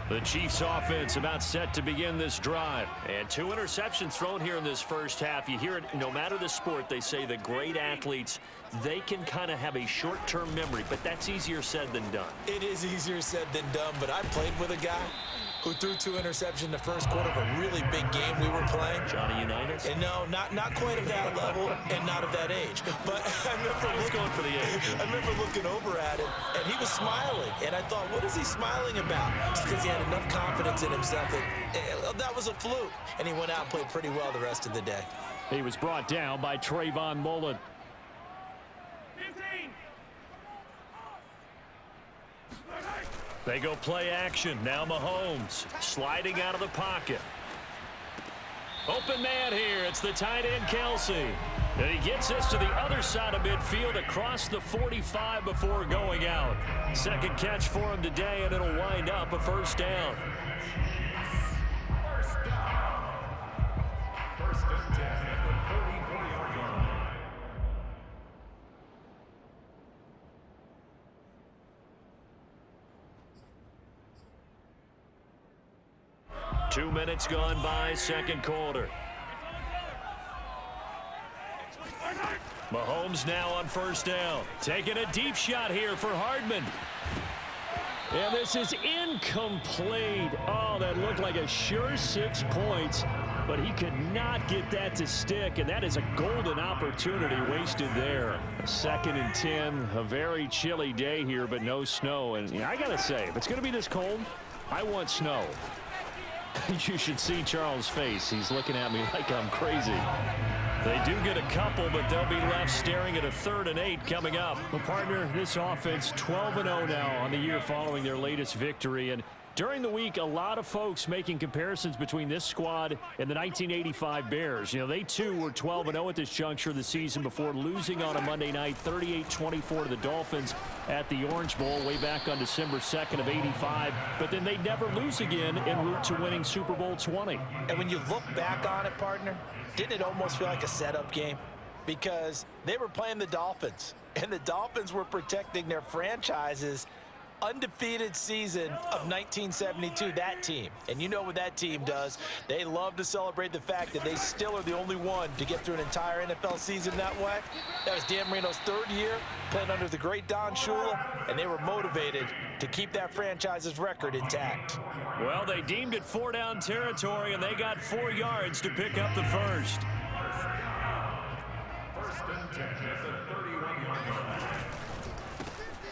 The Chiefs offense about set to begin this drive. And 2 interceptions thrown here in this first half. You hear it no matter the sport. They say the great athletes, they can kind of have a short-term memory, but that's easier said than done. It is easier said than done, but I played with a guy who threw 2 interceptions in the first quarter of a really big game we were playing. Johnny Unitas? And no, not quite of that level and not of that age. But I was going for the age. I remember looking over at him, and he was smiling. And I thought, what is he smiling about? It's because he had enough confidence in himself that was a fluke. And he went out and played pretty well the rest of the day. He was brought down by Trayvon Mullen. They go play action. Now Mahomes sliding out of the pocket. Open man here. It's the tight end, Kelsey. And he gets this to the other side of midfield across the 45 before going out. Second catch for him today, and it'll wind up a first down. First and 10 at the 34-yard line. Two minutes gone by, second quarter. Mahomes now on first down. Taking a deep shot here for Hardman. And this is incomplete. Oh, that looked like a sure 6 points. But he could not get that to stick, and that is a golden opportunity wasted there. 2nd and 10, a very chilly day here, but no snow. And I got to say, if it's going to be this cold, I want snow. You should see Charles' face. He's looking at me like I'm crazy. They do get a couple, but they'll be left staring at a 3rd and 8 coming up. Well, partner, this offense 12-0 now on the year following their latest victory. And during the week, a lot of folks making comparisons between this squad and the 1985 Bears. You know, they too were 12-0 at this juncture of the season before losing on a Monday night 38-24 to the Dolphins at the Orange Bowl way back on December 2nd of 85. But then they never lose again en route to winning Super Bowl 20. And when you look back on it, partner, didn't it almost feel like a setup game? Because they were playing the Dolphins, and the Dolphins were protecting their franchise's undefeated season of 1972, that team. And you know what that team does. They love to celebrate the fact that they still are the only one to get through an entire NFL season that way. That was Dan Marino's 3rd year, playing under the great Don Shula, and they were motivated to keep that franchise's record intact. Well, they deemed it 4-down territory, and they got 4 yards to pick up the first. First and 10 at the 31-yard line.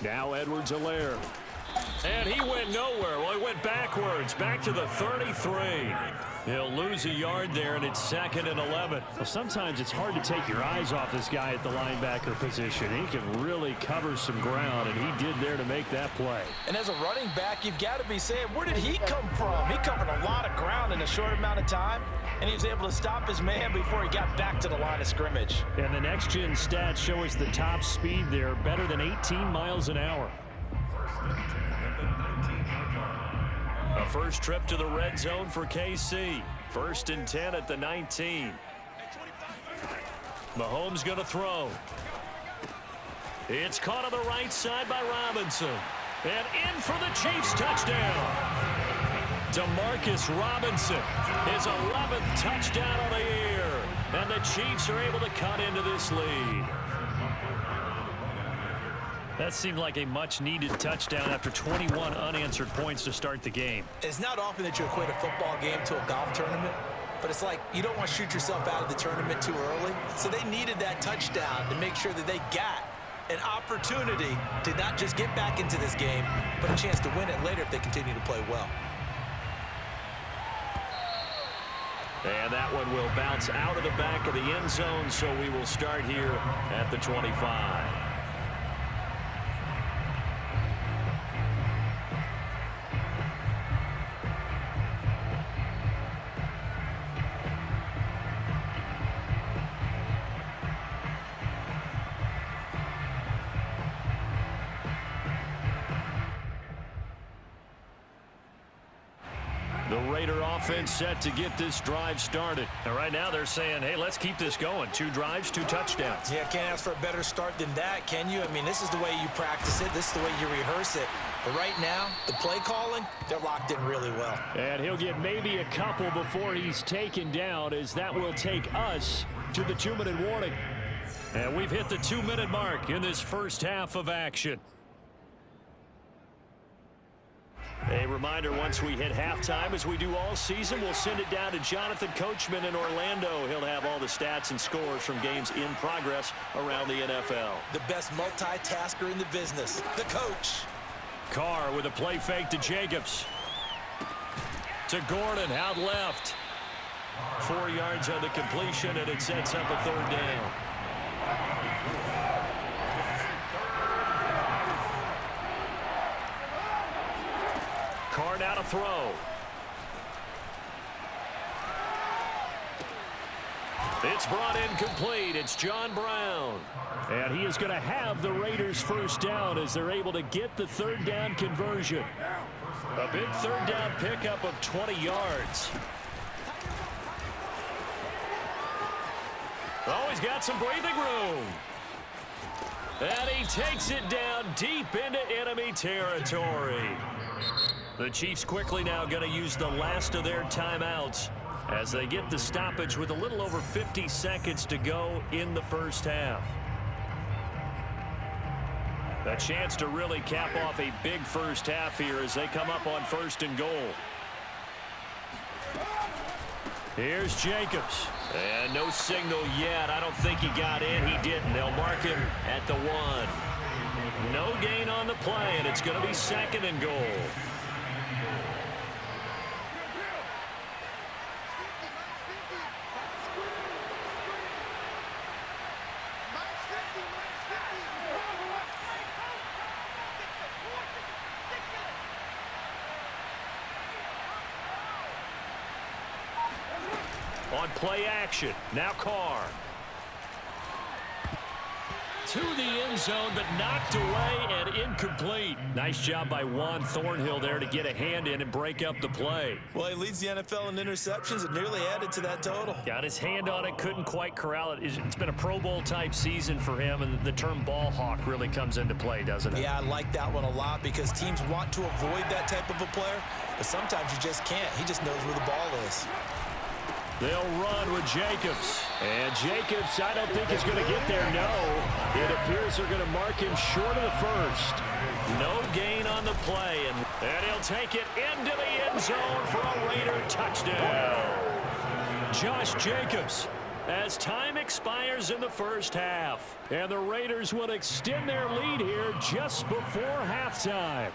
Now Edwards-Helaire. And he went nowhere. Well, he went backwards, back to the 33. He'll lose a yard there, and it's 2nd and 11. Well, sometimes it's hard to take your eyes off this guy at the linebacker position. He can really cover some ground, and he did there to make that play. And as a running back, you've got to be saying, where did he come from? He covered a lot of ground in a short amount of time, and he was able to stop his man before he got back to the line of scrimmage. And the next-gen stats show us the top speed there, better than 18 miles an hour. A first trip to the red zone for KC. 1st and 10 at the 19. Mahomes going to throw. It's caught on the right side by Robinson. And in for the Chiefs touchdown. Demarcus Robinson, his 11th touchdown of the year. And the Chiefs are able to cut into this lead. That seemed like a much-needed touchdown after 21 unanswered points to start the game. It's not often that you equate a football game to a golf tournament, but it's like you don't want to shoot yourself out of the tournament too early. So they needed that touchdown to make sure that they got an opportunity to not just get back into this game, but a chance to win it later if they continue to play well. And that one will bounce out of the back of the end zone, so we will start here at the 25. The Raider offense set to get this drive started. And right now they're saying, hey, let's keep this going. 2 drives, 2 touchdowns. Yeah, can't ask for a better start than that, can you? I mean, this is the way you practice it. This is the way you rehearse it. But right now, the play calling, they're locked in really well. And he'll get maybe a couple before he's taken down, as that will take us to the 2-minute warning. And we've hit the 2-minute mark in this first half of action. A reminder, once we hit halftime, as we do all season, we'll send it down to Jonathan Coachman in Orlando. He'll have all the stats and scores from games in progress around the NFL. The best multitasker in the business, the coach. Carr with a play fake to Jacobs. To Gordon, out left. 4 yards on the completion, and it sets up a 3rd down. Carr now to throw. It's brought in complete. It's John Brown. And he is going to have the Raiders first down as they're able to get the 3rd down conversion. A big 3rd down pickup of 20 yards. Oh, he's got some breathing room. And he takes it down deep into enemy territory. The Chiefs quickly now going to use the last of their timeouts as they get the stoppage with a little over 50 seconds to go in the first half. A chance to really cap off a big first half here as they come up on 1st and goal. Here's Jacobs. And no signal yet. I don't think he got in. He didn't. They'll mark him at the 1. No gain on the play, and it's going to be 2nd and goal. On play action, now Carr. To the end zone, but knocked away and incomplete. Nice job by Juan Thornhill there to get a hand in and break up the play. Well, he leads the NFL in interceptions. It nearly added to that total. Got his hand on it, couldn't quite corral it. It's been a Pro Bowl-type season for him, and the term ball hawk really comes into play, doesn't it? Yeah, I like that one a lot because teams want to avoid that type of a player, but sometimes you just can't. He just knows where the ball is. They'll run with Jacobs. And Jacobs, I don't think is going to get there. No. It appears they're going to mark him short of the 1st. No gain on the play. And he'll take it into the end zone for a Raider touchdown. Josh Jacobs, as time expires in the first half. And the Raiders will extend their lead here just before halftime.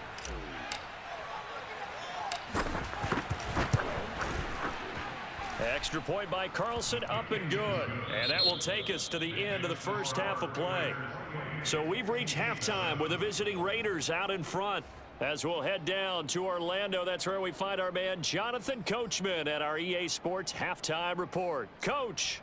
Extra point by Carlson, up and good. And that will take us to the end of the first half of play. So we've reached halftime with the visiting Raiders out in front. As we'll head down to Orlando, that's where we find our man Jonathan Coachman at our EA Sports Halftime Report. Coach.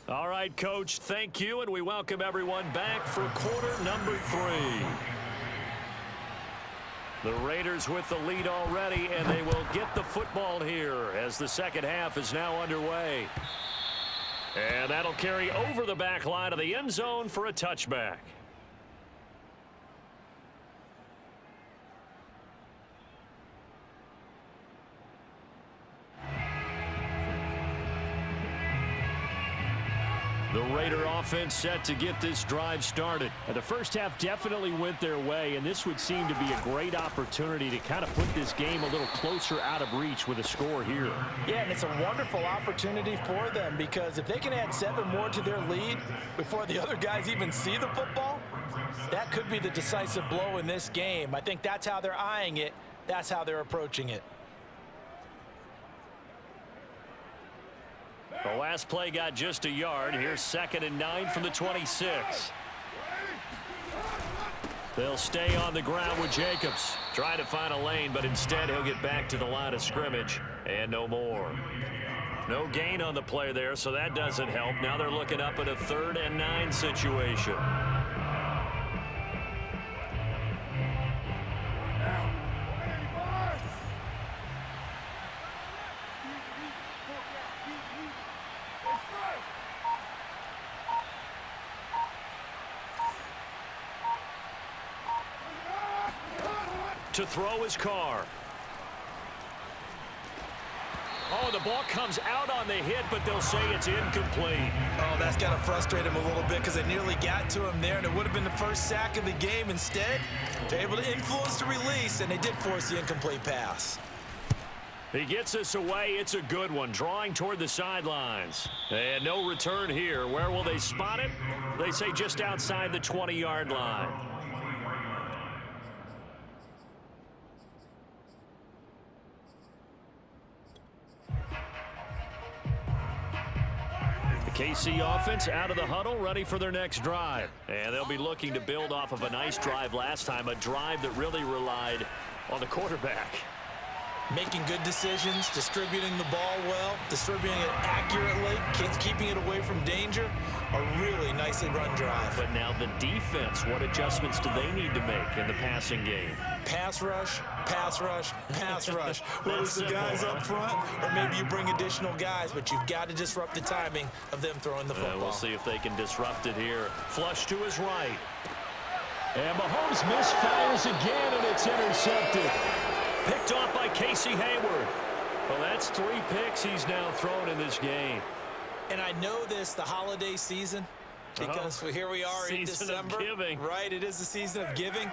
All right, Coach, thank you, and we welcome everyone back for quarter number 3. The Raiders with the lead already, and they will get the football here as the second half is now underway. And that'll carry over the back line of the end zone for a touchback. The Raider offense set to get this drive started. And the first half definitely went their way, and this would seem to be a great opportunity to kind of put this game a little closer out of reach with a score here. Yeah, and it's a wonderful opportunity for them because if they can add 7 more to their lead before the other guys even see the football, that could be the decisive blow in this game. I think that's how they're eyeing it. That's how they're approaching it. The last play got just a yard. Here's 2nd and 9 from the 26. They'll stay on the ground with Jacobs. Trying to find a lane, but instead he'll get back to the line of scrimmage and no more. No gain on the play there, so that doesn't help. Now they're looking up at a 3rd and 9 situation. To throw his car. Oh, the ball comes out on the hit, but they'll say it's incomplete. Oh, that's got to frustrate him a little bit because they nearly got to him there, and it would have been the first sack of the game. Instead, they're able to influence the release, and they did force the incomplete pass. He gets this away. It's a good one, drawing toward the sidelines. And no return here. Where will they spot it? They say just outside the 20-yard line. KC offense out of the huddle, ready for their next drive. And they'll be looking to build off of a nice drive last time, a drive that really relied on the quarterback. Making good decisions, distributing the ball well, distributing it accurately, keeping it away from danger. A really nicely run drive. But now the defense, what adjustments do they need to make in the passing game? Pass rush, pass rush, pass rush. Whether it's the guys up front or maybe you bring additional guys, but you've got to disrupt the timing of them throwing the football. We'll see if they can disrupt it here. Flush to his right. And Mahomes misfires again, and it's intercepted. Picked off by Casey Hayward. Well, that's 3 picks he's now thrown in this game. And I know this, the holiday season, because here we are in December. Season of giving. Right, it is the season of giving.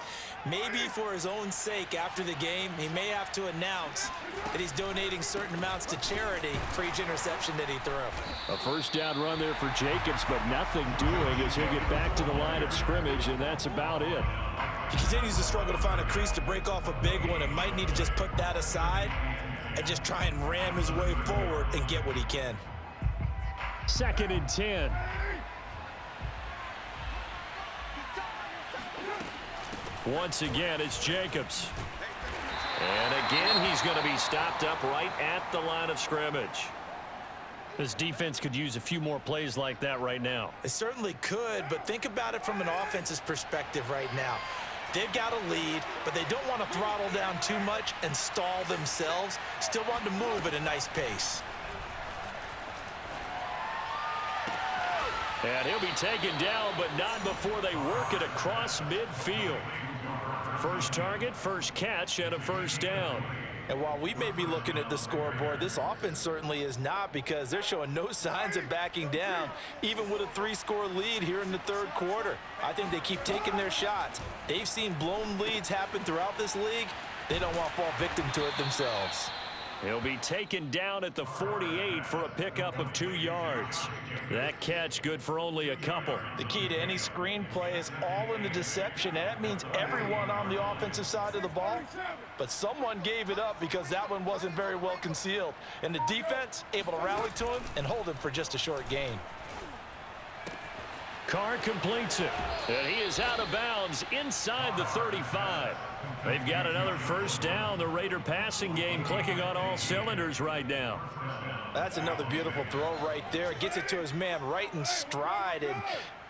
Maybe for his own sake after the game, he may have to announce that he's donating certain amounts to charity for each interception that he threw. A first down run there for Jacobs, but nothing doing as he'll get back to the line of scrimmage, and that's about it. He continues to struggle to find a crease to break off a big one and might need to just put that aside and just try and ram his way forward and get what he can. 2nd and 10. Once again, it's Jacobs. And again, he's going to be stopped up right at the line of scrimmage. This defense could use a few more plays like that right now. It certainly could, but think about it from an offense's perspective right now. They've got a lead, but they don't want to throttle down too much and stall themselves. Still want to move at a nice pace. And he'll be taken down, but not before they work it across midfield. First target, first catch, and a first down. And while we may be looking at the scoreboard, this offense certainly is not, because they're showing no signs of backing down, even with a 3-score lead here in the 3rd quarter. I think they keep taking their shots. They've seen blown leads happen throughout this league. They don't want to fall victim to it themselves. He'll be taken down at the 48 for a pickup of 2 yards. That catch good for only a couple. The key to any screen play is all in the deception, and that means everyone on the offensive side of the ball. But someone gave it up because that one wasn't very well concealed. And the defense able to rally to him and hold him for just a short gain. Carr completes it, and he is out of bounds inside the 35. They've got another first down. The Raider passing game clicking on all cylinders right now. That's another beautiful throw right there. Gets it to his man right in stride, and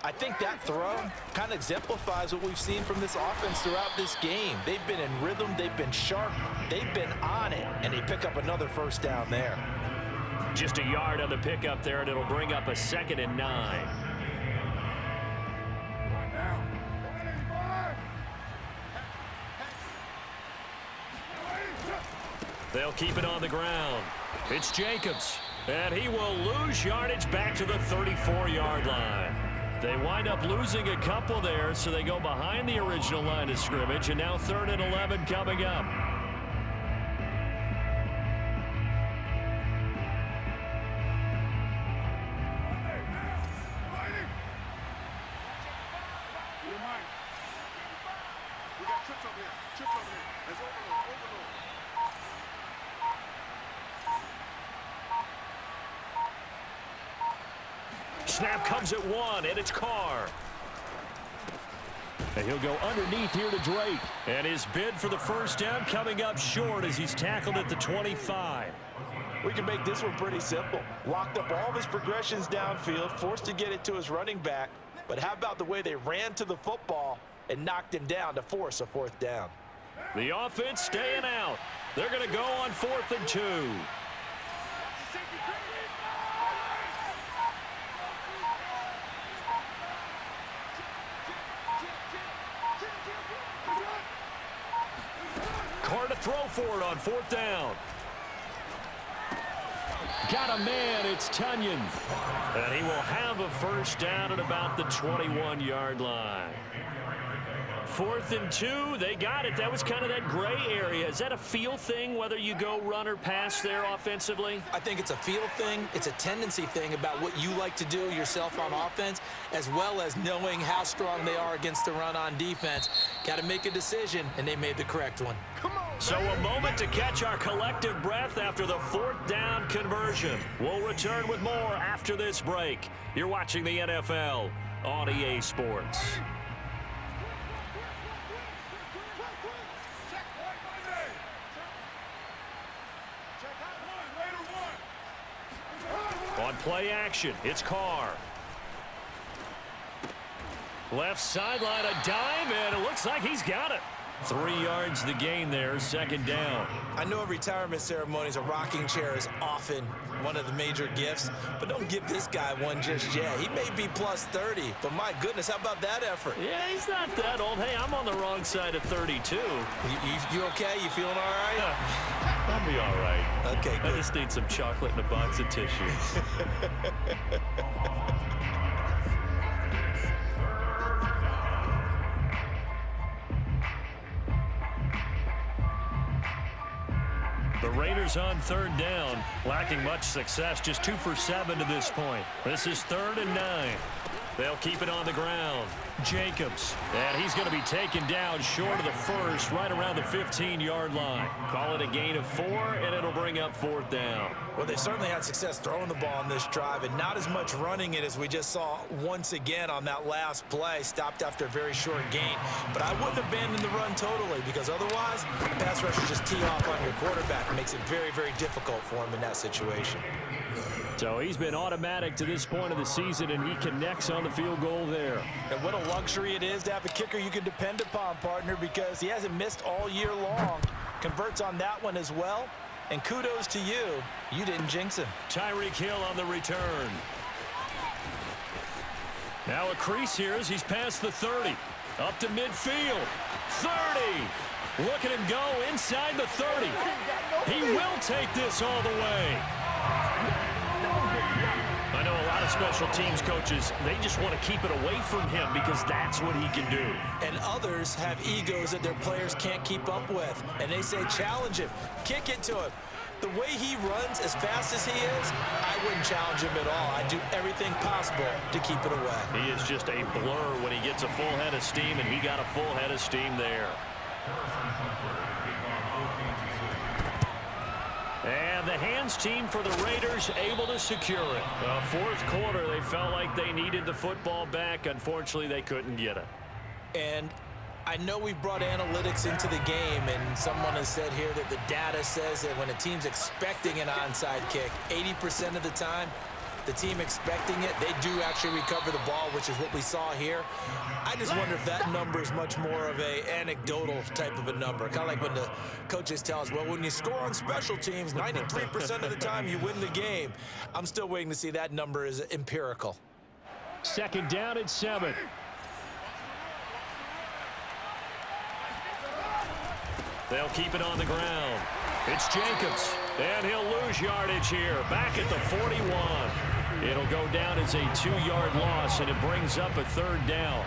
I think that throw kind of exemplifies what we've seen from this offense throughout this game. They've been in rhythm, they've been sharp, they've been on it, and they pick up another first down there. Just a yard on the pickup there, and it'll bring up a 2nd and 9. They'll keep it on the ground. It's Jacobs, and he will lose yardage back to the 34-yard line. They wind up losing a couple there, so they go behind the original line of scrimmage, and now 3rd and 11 coming up. Snap comes at 1, and it's Carr. And he'll go underneath here to Drake. And his bid for the first down coming up short as he's tackled at the 25. We can make this one pretty simple. Locked up all of his progressions downfield, forced to get it to his running back. But how about the way they ran to the football and knocked him down to force a 4th down? The offense staying out. They're going to go on 4th and 2. Carr to throw for it on 4th down. Got a man, it's Tunyon. And he will have a 1st down at about the 21-yard line. 4th and 2, they got it. That was kind of that gray area. Is that a feel thing, whether you go run or pass there offensively? I think it's a feel thing. It's a tendency thing about what you like to do yourself on offense, as well as knowing how strong they are against the run on defense. Got to make a decision, and they made the correct one. So a moment to catch our collective breath after the 4th down conversion. We'll return with more after this break. You're watching the NFL on EA Sports. On play action, it's Carr. Left sideline, a dive, and it looks like he's got it. 3 yards the gain there, 2nd down. I know at retirement ceremonies, a rocking chair is often one of the major gifts, but don't give this guy one just yet. He may be plus 30, but my goodness, how about that effort? Yeah, he's not that old. Hey, I'm on the wrong side of 32. You okay? You feeling all right? I'll be all right. Okay, good. I just need some chocolate and a box of tissues. The Raiders on 3rd down, lacking much success, just 2 for 7 to this point. This is 3rd and 9. They'll keep it on the ground. Jacobs, and he's going to be taken down short of the 1st, right around the 15-yard line. Call it a gain of 4, and it'll bring up 4th down. Well, they certainly had success throwing the ball on this drive, and not as much running it as we just saw once again on that last play. Stopped after a very short gain. But I wouldn't abandon the run totally, because otherwise, the pass rusher just tee off on your quarterback. It makes it very, very difficult for him in that situation. So he's been automatic to this point of the season, and he connects on the field goal there. And what a luxury it is to have a kicker you can depend upon, partner, because he hasn't missed all year long. Converts on that one as well. And kudos to you. You didn't jinx him. Tyreek Hill on the return. Now a crease here as he's past the 30. Up to midfield. 30. Look at him go inside the 30. He will take this all the way. I know a lot of special teams coaches, they just want to keep it away from him because that's what he can do. And others have egos that their players can't keep up with. And they say, challenge him, kick it to him. The way he runs as fast as he is, I wouldn't challenge him at all. I'd do everything possible to keep it away. He is just a blur when he gets a full head of steam, and he got a full head of steam there. And the hands team for the Raiders able to secure it. 4th quarter, they felt like they needed the football back. Unfortunately, they couldn't get it. And I know we've brought analytics into the game, and someone has said here that the data says that when a team's expecting an onside kick, 80% of the time, the team expecting it, they do actually recover the ball, which is what we saw here. I just wonder if that number is much more of a anecdotal type of a number. Kind of like when the coaches tell us, well, when you score on special teams, 93% of the time you win the game. I'm still waiting to see that number is empirical. 2nd down and 7. They'll keep it on the ground. It's Jacobs, and he'll lose yardage here. Back at the 41. It'll go down as a 2-yard loss, and it brings up a 3rd down.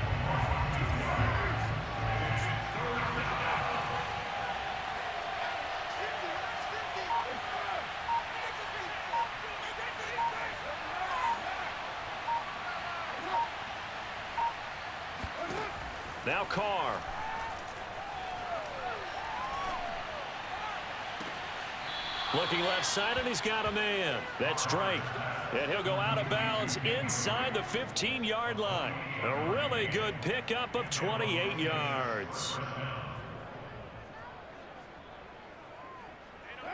Now Carr. Looking left side, and he's got a man. That's Drake. And he'll go out of bounds inside the 15-yard line. A really good pickup of 28 yards.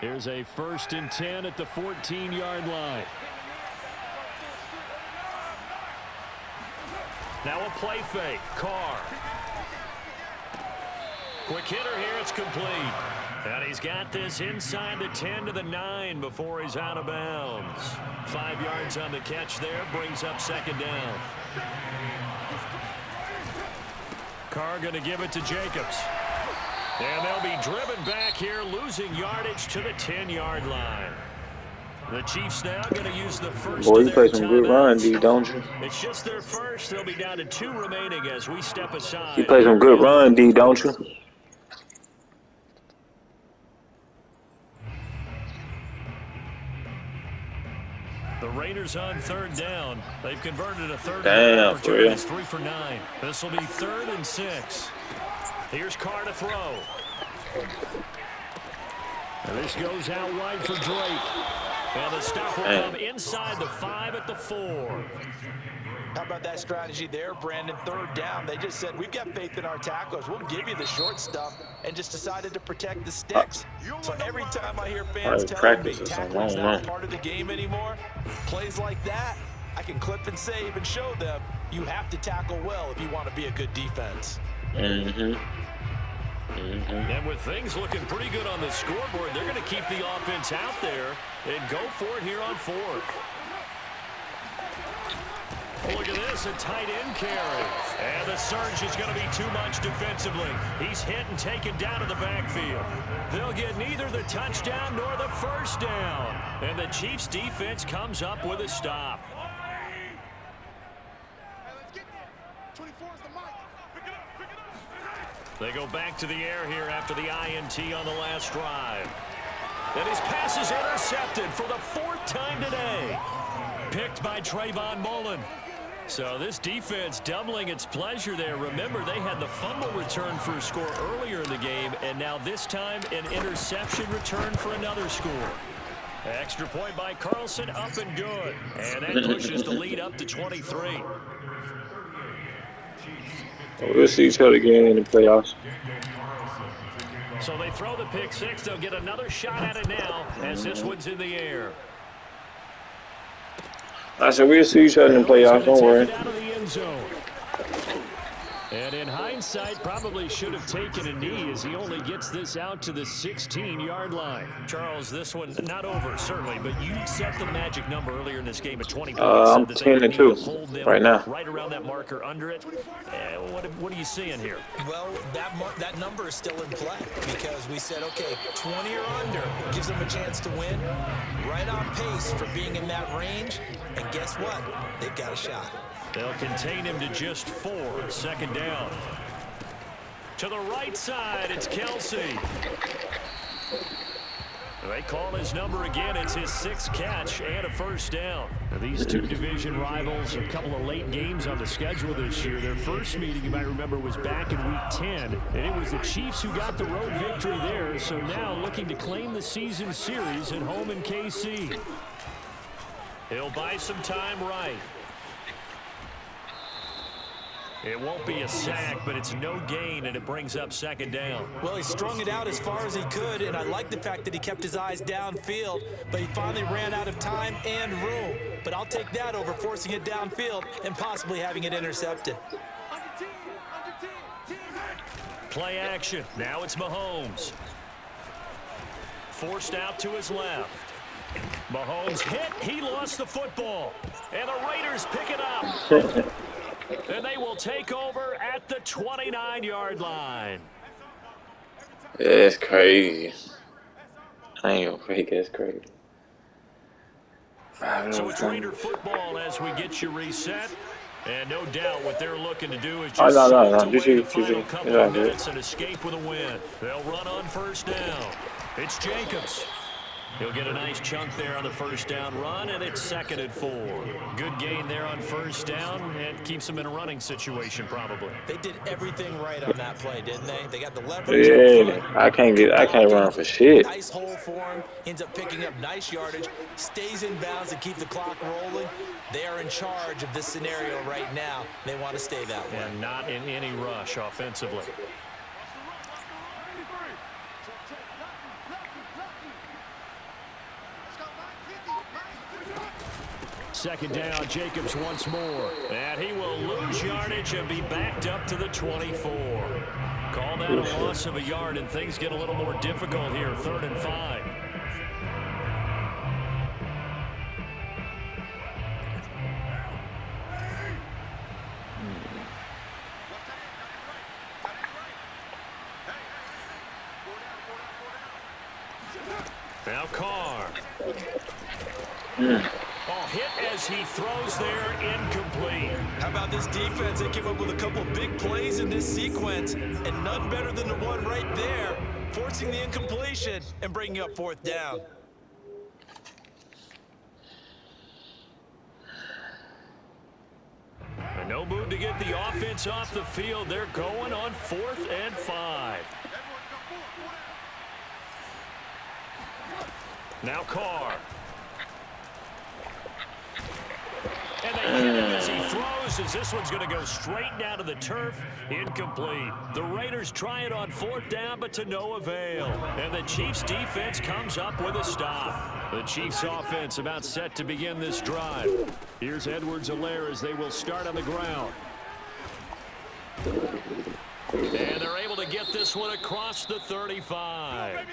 Here's a 1st and 10 at the 14-yard line. Now a play fake. Carr. Quick hitter here. It's complete. And he's got this inside the 10 to the 9 before he's out of bounds. 5 yards on the catch there. Brings up 2nd down. Carr going to give it to Jacobs. And they'll be driven back here, losing yardage to the 10-yard line. The Chiefs now going to use the first. Boy, you play some good run, D, don't you? It's just their first. They'll be down to 2 remaining as we step aside. You play some good run, D, don't you? The Raiders on 3rd down. They've converted a 3rd Damn, opportunity. It's 3 for 9. This will be 3rd and 6. Here's Carr to throw. And this goes out wide for Drake. And the stop will come inside the 5 at the 4. How about that strategy there, Brandon? 3rd down. They just said, we've got faith in our tacklers. We'll give you the short stuff, and just decided to protect the sticks. So every time I hear fans telling me tackling's not part of the game anymore, plays like that, I can clip and save and show them you have to tackle well if you want to be a good defense. And with things looking pretty good on the scoreboard, they're going to keep the offense out there and go for it here on 4th. Look at this, a tight end carry. And the surge is going to be too much defensively. He's hit and taken down to the backfield. They'll get neither the touchdown nor the 1st down. And the Chiefs defense comes up with a stop. They go back to the air here after the INT on the last drive. And his pass is intercepted for the 4th time today. Picked by Trayvon Mullen. So this defense doubling its pleasure there. Remember, they had the fumble return for a score earlier in the game, and now this time an interception return for another score. Extra point by Carlson, up and good. And that pushes the lead up to 23. We'll see each other again in the playoffs. So they throw the pick 6. They'll get another shot at it now as this one's in the air. I said we'll see each other in the playoffs, don't worry. And in hindsight, probably should have taken a knee as he only gets this out to the 16-yard line. Charles, this one not over, certainly, but you set the magic number earlier in this game at 20 points. I'm 10-2 right now. Right around that marker under it. What are you seeing here? Well, that number is still in play because we said, okay, 20 or under gives them a chance to win. Right on pace for being in that range. And guess what? They've got a shot. They'll contain him to just 4. 2nd down. To the right side, it's Kelsey. They call his number again. It's his 6th catch and a 1st down. Now, these two division rivals, a couple of late games on the schedule this year. Their first meeting, you might remember, was back in Week 10. And it was the Chiefs who got the road victory there. So now looking to claim the season series at home in KC. He'll buy some time right. It won't be a sack, but it's no gain, and it brings up 2nd down. Well, he strung it out as far as he could, and I like the fact that he kept his eyes downfield, but he finally ran out of time and room. But I'll take that over forcing it downfield and possibly having it intercepted. Play action. Now it's Mahomes. Forced out to his left. Mahomes hit. He lost the football. And the Raiders pick it up. And they will take over at the 29-yard line. That's crazy. I ain't gonna fake that's crazy. So it's Raider football as we get you reset. And no doubt what they're looking to do is just the final couple of minutes and escape with a win. They'll run on 1st down. It's Jacobs. He'll get a nice chunk there on the 1st down run, and it's 2nd and 4. Good gain there on 1st down, and keeps them in a running situation probably. They did everything right on that play, didn't they? They got the leverage. Yeah, I can't run for shit. Nice hole for him. Ends up picking up nice yardage. Stays in bounds and keep the clock rolling. They are in charge of this scenario right now. They want to stay that way. And not in any rush offensively. Second down, Jacobs once more. And he will lose yardage and be backed up to the 24. Call that a loss of a yard, and things get a little more difficult here. 3rd and 5. Now Carr. Ball hit as he throws there, incomplete. How about this defense? They came up with a couple of big plays in this sequence, and none better than the one right there, forcing the incompletion and bringing up 4th down. And no move to get the offense off the field. They're going on 4th and 5. Now Carr. And they hit him as he throws, as this one's going to go straight down to the turf. Incomplete. The Raiders try it on 4th down, but to no avail. And the Chiefs' defense comes up with a stop. The Chiefs' offense about set to begin this drive. Here's Edwards-Helaire as they will start on the ground. And they're able to get this one across the 35.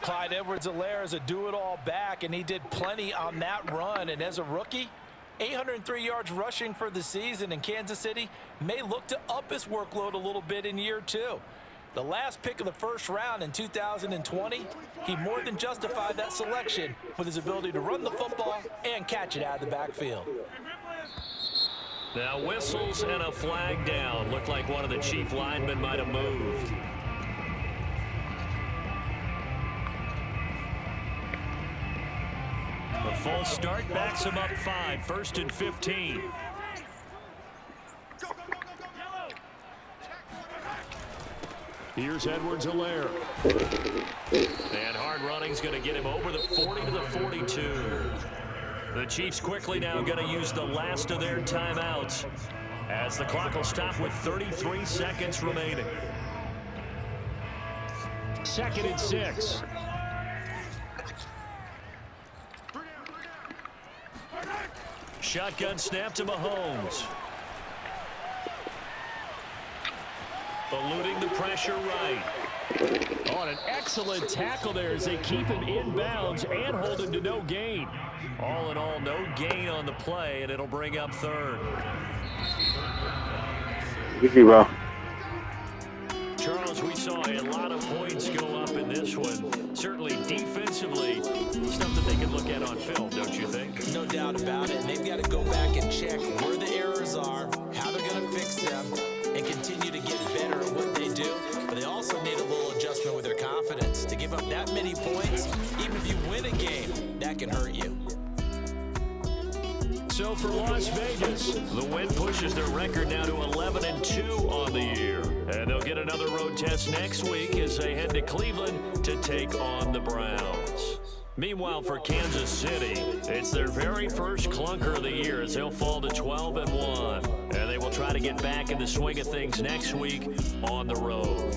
Clyde Edwards-Helaire is a do-it-all back, and he did plenty on that run. And as a rookie, 803 yards rushing for the season in Kansas City may look to up his workload a little bit in year 2. The last pick of the 1st round in 2020, he more than justified that selection with his ability to run the football and catch it out of the backfield. Now whistles and a flag down. Looked like one of the Chief linemen might have moved. A full start backs him up 5. 1st and 15. Here's Edwards-Helaire. And hard running's going to get him over the 40 to the 42. The Chiefs quickly now going to use the last of their timeouts as the clock will stop with 33 seconds remaining. 2nd and 6. Shotgun snap to Mahomes. Eluding the pressure right. Oh, and an excellent tackle there as they keep him inbounds and hold him to no gain. All in all, no gain on the play, and it'll bring up 3rd. Easy, bro. Charles, we saw a lot of points go up in this one. Certainly defensively, stuff that they can look at on film, don't you think? No doubt about it. And they've got to go back and check where the errors are, how they're going to fix them, and continue to get better at what they do. But they also need a little adjustment with their confidence. To give up that many points, even if you win a game, that can hurt you. So for Las Vegas, the win pushes their record now to 11-2 on the year. And they'll get another road test next week as they head to Cleveland to take on the Browns. Meanwhile, for Kansas City, it's their very first clunker of the year as they'll fall to 12-1. And they will try to get back in the swing of things next week on the road.